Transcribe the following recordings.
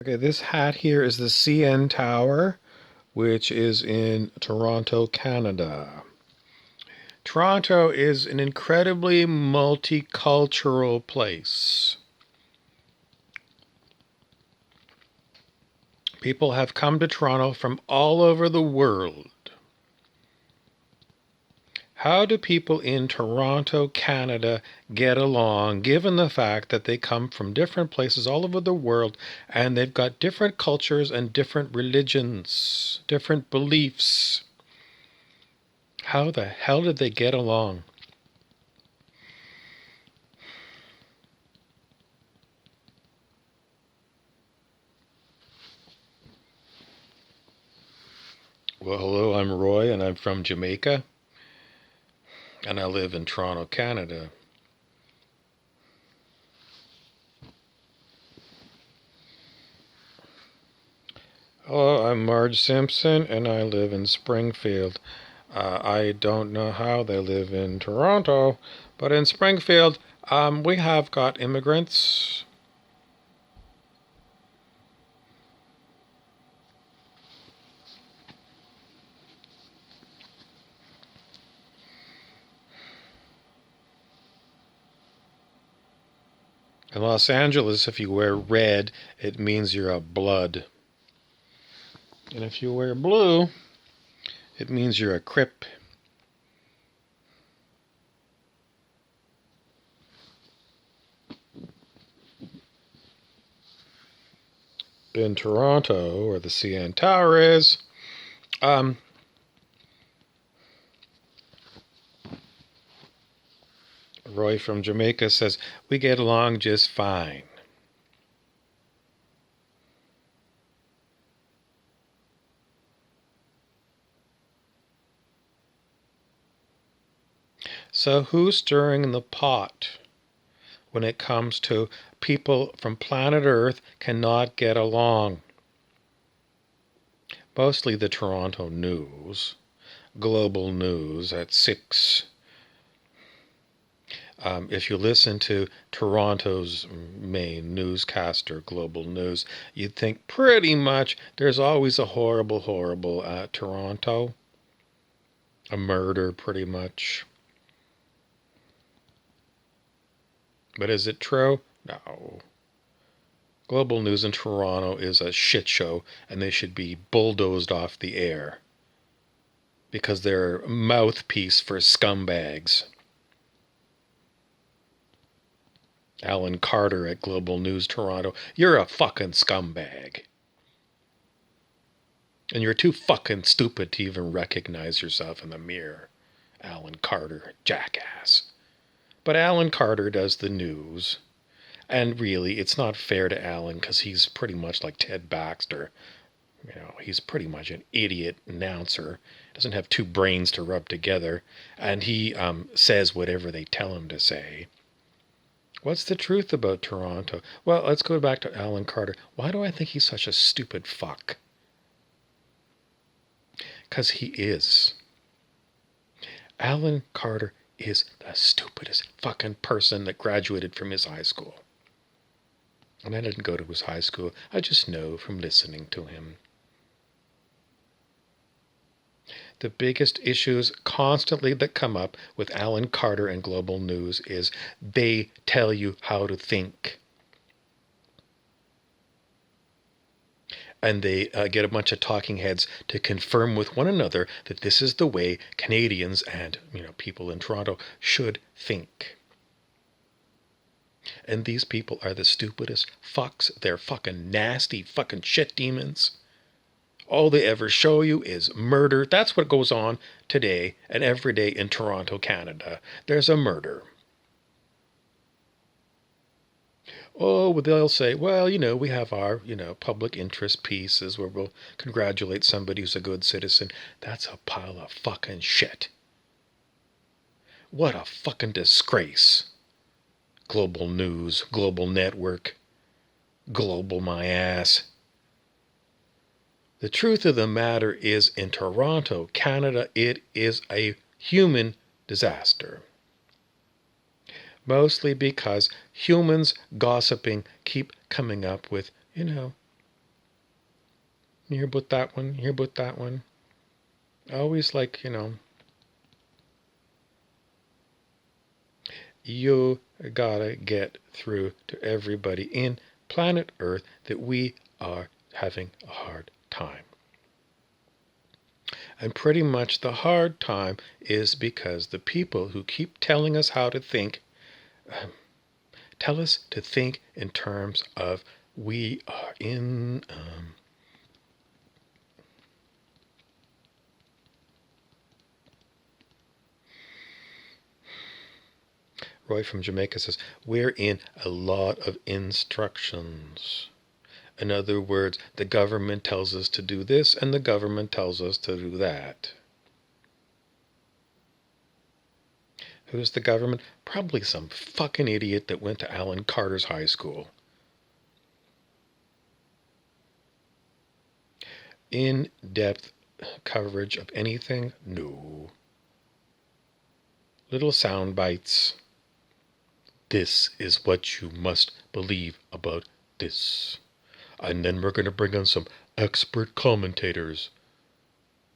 Okay, this hat here is the CN Tower, which is in Toronto, Canada. Toronto is an incredibly multicultural place. People have come to Toronto from all over the world. How do people in Toronto, Canada get along, given the fact that they come from different places all over the world and they've got different cultures and different religions, different beliefs? How the hell did they get along? Well, hello, I'm Roy, and I'm from Jamaica, and I live in Toronto, Canada. Hello, I'm Marge Simpson, and I live in Springfield. I don't know how they live in Toronto, but in Springfield, we have got immigrants. In Los Angeles, if you wear red, it means you're a blood. And if you wear blue, it means you're a Crip. In Toronto, where the CN Tower is, Roy from Jamaica says, we get along just fine. So who's stirring the pot when it comes to people from planet Earth cannot get along? Mostly the Toronto News, Global News at 6. If you listen to Toronto's main newscaster, Global News, you'd think pretty much there's always a horrible at Toronto. A murder, pretty much. But is it true? No. Global News in Toronto is a shit show, and they should be bulldozed off the air because they're a mouthpiece for scumbags. Alan Carter at Global News Toronto, you're a fucking scumbag. And you're too fucking stupid to even recognize yourself in the mirror. Alan Carter, jackass. But Alan Carter does the news. And really, it's not fair to Alan because he's pretty much like Ted Baxter. He's pretty much an idiot announcer. Doesn't have two brains to rub together. And he says whatever they tell him to say. What's the truth about Toronto? Well, let's go back to Alan Carter. Why do I think he's such a stupid fuck? Because he is. Alan Carter is the stupidest fucking person that graduated from his high school. And I didn't go to his high school. I just know from listening to him. The biggest issues constantly that come up with Alan Carter and Global News is they tell you how to think. And they get a bunch of talking heads to confirm with one another that this is the way Canadians and people in Toronto should think. And these people are the stupidest fucks. They're fucking nasty fucking shit demons. All they ever show you is murder. That's what goes on today and every day in Toronto, Canada. There's a murder. Oh, well, they'll say, well, we have our, public interest pieces where we'll congratulate somebody who's a good citizen. That's a pile of fucking shit. What a fucking disgrace. Global News, Global Network, Global my ass. The truth of the matter is, in Toronto, Canada, it is a human disaster. Mostly because humans gossiping keep coming up with, You hear about that one? You hear about that one? Always like, you gotta get through to everybody in planet Earth that we are having a hard time. And pretty much the hard time is because the people who keep telling us how to think tell us to think in terms of we are in Roy from Jamaica says, we're in a lot of instructions. In other words, the government tells us to do this and the government tells us to do that. Who's the government? Probably some fucking idiot that went to Alan Carter's high school. In-depth coverage of anything? No. Little sound bites. This is what you must believe about this. And then we're going to bring on some expert commentators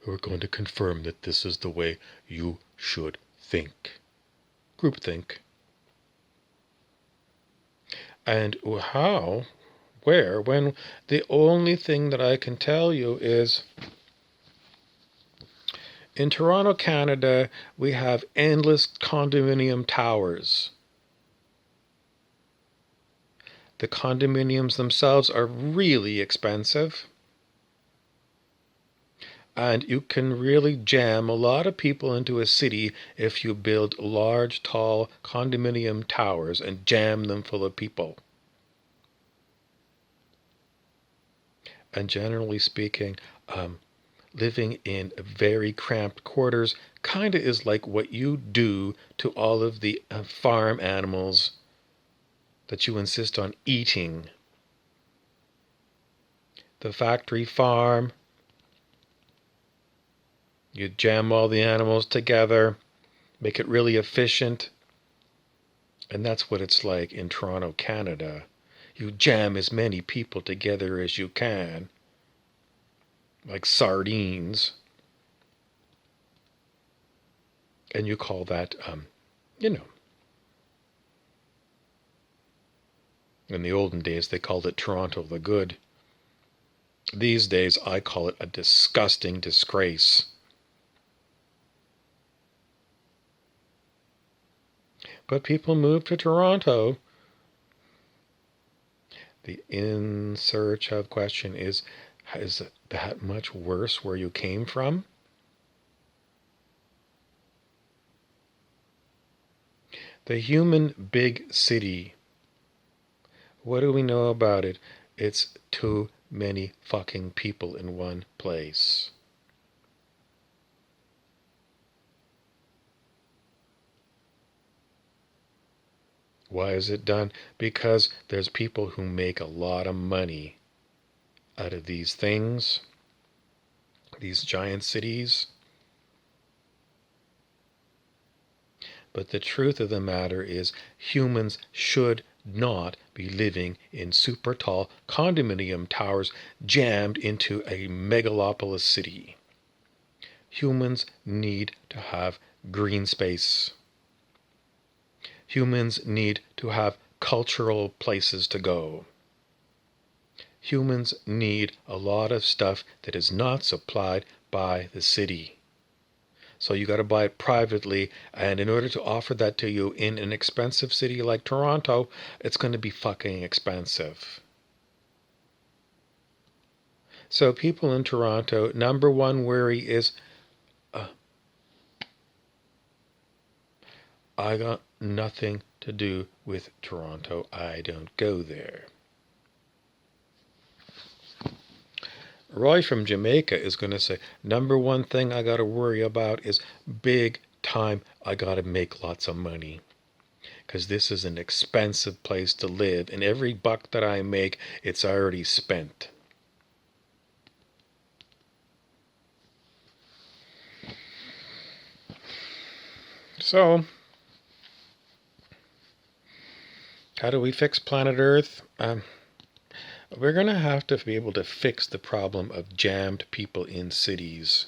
who are going to confirm that this is the way you should think. Groupthink. And how, where, when, the only thing that I can tell you is in Toronto, Canada, we have endless condominium towers. The condominiums themselves are really expensive. And you can really jam a lot of people into a city if you build large, tall condominium towers and jam them full of people. And generally speaking, living in very cramped quarters kind of is like what you do to all of the farm animals that you insist on eating. The factory farm, you jam all the animals together, make it really efficient. And that's what it's like in Toronto, Canada. You jam as many people together as you can, like sardines. And you call that, in the olden days they called it Toronto the Good. These days I call it a disgusting disgrace. But people move to Toronto. The in search of question is that much worse where you came from? The human big city. What do we know about it? It's too many fucking people in one place. Why is it done? Because there's people who make a lot of money out of these things, these giant cities. But the truth of the matter is humans should not be living in super tall condominium towers jammed into a megalopolis city. Humans need to have green space. Humans need to have cultural places to go. Humans need a lot of stuff that is not supplied by the city. So you got to buy it privately, and in order to offer that to you in an expensive city like Toronto, it's going to be fucking expensive. So people in Toronto, number one worry is, I got nothing to do with Toronto. I don't go there. Roy from Jamaica is going to say, number one thing I got to worry about is big time. I got to make lots of money. Because this is an expensive place to live. And every buck that I make, it's already spent. So, how do we fix planet Earth? We're going to have to be able to fix the problem of jammed people in cities.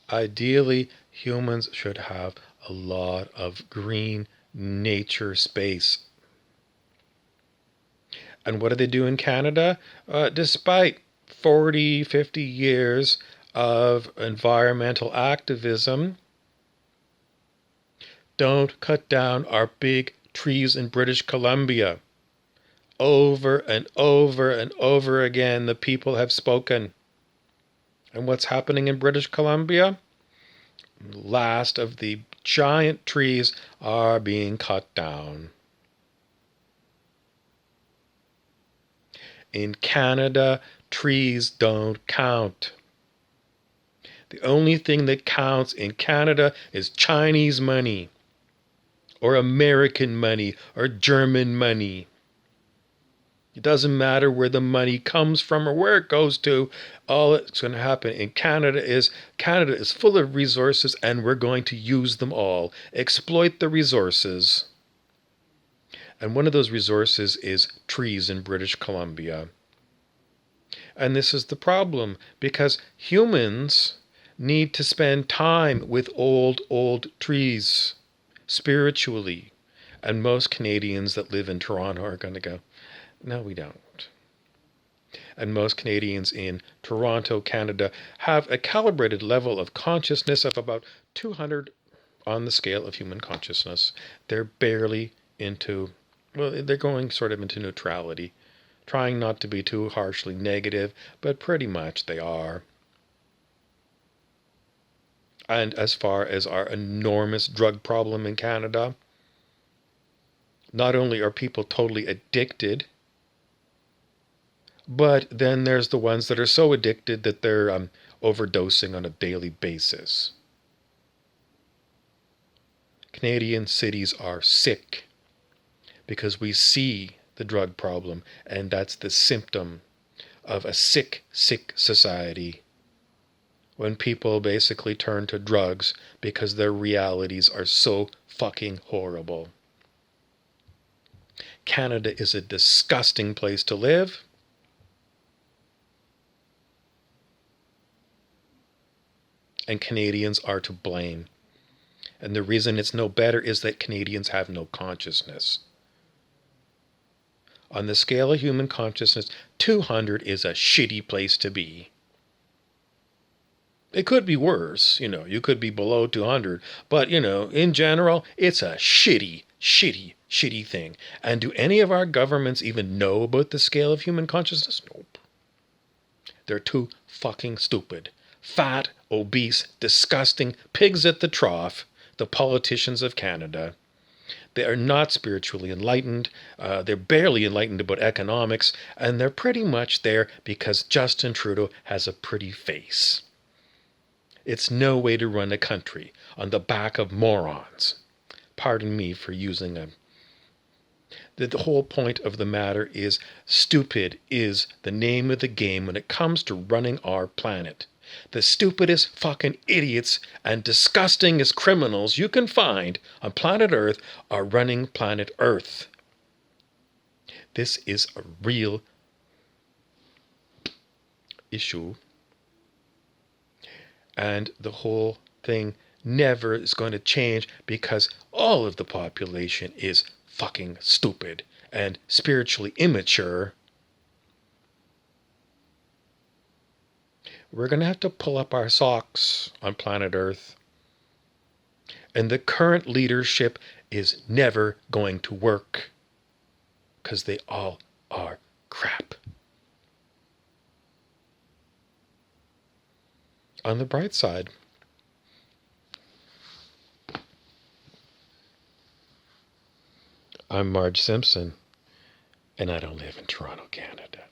Ideally, humans should have a lot of green nature space. And what do they do in Canada? Despite 40, 50 years of environmental activism, don't cut down our big trees in British Columbia. Over and over and over again, the people have spoken. And what's happening in British Columbia? Last of the giant trees are being cut down. In Canada, trees don't count. The only thing that counts in Canada is Chinese money, or American money, or German money. It doesn't matter where the money comes from or where it goes to. All that's going to happen in Canada is full of resources, and we're going to use them all. Exploit the resources. And one of those resources is trees in British Columbia. And this is the problem, because humans need to spend time with old trees spiritually. And most Canadians that live in Toronto are going to go, no, we don't. And most Canadians in Toronto, Canada, have a calibrated level of consciousness of about 200 on the scale of human consciousness. They're barely into, well, they're going sort of into neutrality, trying not to be too harshly negative, but pretty much they are. And as far as our enormous drug problem in Canada, not only are people totally addicted, but then there's the ones that are so addicted that they're overdosing on a daily basis. Canadian cities are sick because we see the drug problem, and that's the symptom of a sick society. When people basically turn to drugs because their realities are so fucking horrible. Canada is a disgusting place to live. And Canadians are to blame. And the reason it's no better is that Canadians have no consciousness. On the scale of human consciousness, 200 is a shitty place to be. It could be worse, you could be below 200, but, in general, it's a shitty thing. And do any of our governments even know about the scale of human consciousness? Nope. They're too fucking stupid. Fat, obese, disgusting pigs at the trough, the politicians of Canada. They are not spiritually enlightened. They're barely enlightened about economics, and they're pretty much there because Justin Trudeau has a pretty face. It's no way to run a country on the back of morons. Pardon me for using a... The whole point of the matter is stupid is the name of the game when it comes to running our planet. The stupidest fucking idiots and disgustingest criminals you can find on planet Earth are running planet Earth. This is a real issue. And the whole thing never is going to change because all of the population is fucking stupid and spiritually immature. We're going to have to pull up our socks on planet Earth. And the current leadership is never going to work because they all are crap. On the bright side, I'm Marge Simpson, and I don't live in Toronto, Canada.